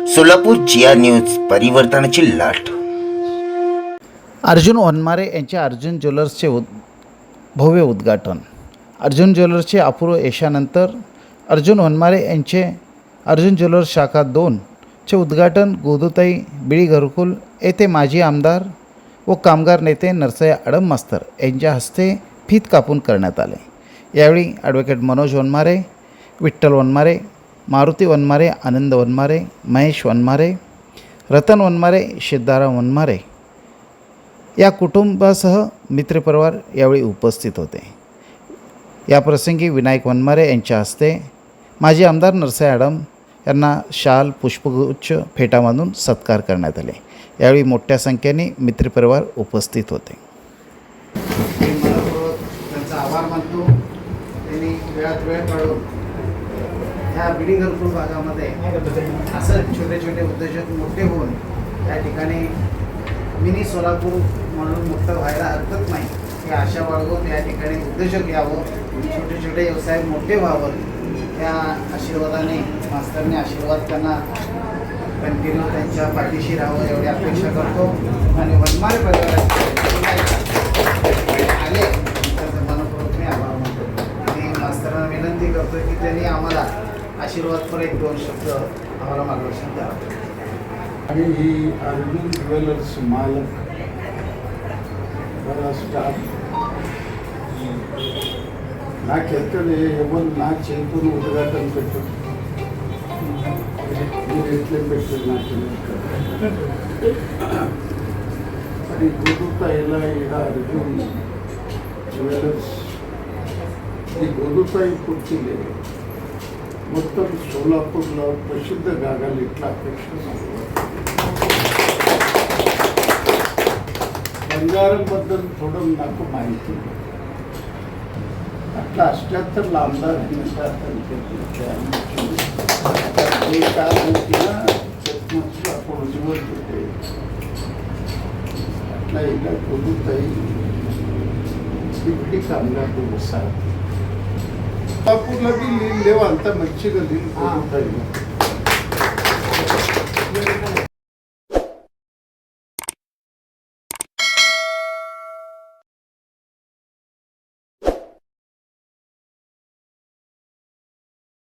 सोलापूर जिया news परिवर्तनाची लाट. अर्जुन वनमारे यांच्या अर्जुन ज्वेलर्सचे भव्य उद्घाटन. अर्जुन ज्वेलर्सचे अपूर्व यशानंतर अर्जुन वनमारे यांचे अर्जुन ज्वेलर्स शाखा 2 चे उद्घाटन गोदूताई बिडी घरकुल येथे माजी आमदार व कामगार नेते नरसय्या अडम मास्तर यांच्या हस्ते फीत कापून करण्यात आले. यावेळी ॲडव्होकेट मनोज वनमारे, विठ्ठल वनमारे, मारुती वनमारे, आनंद वनमारे, महेश वनमारे, रतन वनमारे, सिद्धाराम वनमारे या कुटुंबासह मित्रपरिवार यावेळी उपस्थित होते. या प्रसंगी विनायक वनमारे यांच्या हस्ते माजी आमदार नरसय्या अडम यांना शाल, पुष्पगुच्छ, फेटा बांधून सत्कार करण्यात आले. यावेळी मोठ्या संख्येने मित्रपरिवार उपस्थित होते. त्यांचा आभार मानतो. त्यांनी वेळात वेळ काढून ह्या बिडी घरकुल भागामध्ये असं छोटे छोटे उद्योजक मोठे होऊन या ठिकाणी मिनी सोलापूर म्हणून मोठं व्हायला हरकत नाही ही आशा बाळगून या ठिकाणी उद्योजक यावं, छोटे छोटे व्यवसाय मोठे व्हावं या आशीर्वादाने मास्तरने आशीर्वाद त्यांना कंटिन्यू त्यांच्या पाठीशी राहावं एवढी अपेक्षा करतो. आणि वनमारे परिवाराचे आले त्यांचा मनपूर्वक मी आभार मानतो. आणि मास्तरांना विनंती करतो की त्यांनी आम्हाला आशीर्वाद पर 1-2 शब्द आम्हाला मार्गदर्शन करावं. आणि ही अर्जुन ज्वेलर्स मालक बड़ा स्टाफ ना खेतले एवं ना चेतून उद्घाटन करतो आणि गोदूताईला इडा अर्जुन ज्वेलर्स ही गोदूताई कुर्तीले మొత్తం సోలాపూర్లో ప్రసిద్ధ గాగాలు ఇట్లా అపేక్ష బంగారం బద్దल थोडं నాకు माहिती అట్లా 78 आमदार అప్పుడు జీవోతుంటే అట్లా ఇలా పొందుతాయి ఇప్పటి కాంగ్రెస్ వస్తారు. सोलापूरला बी लीन देव अंत मंचिगा लीन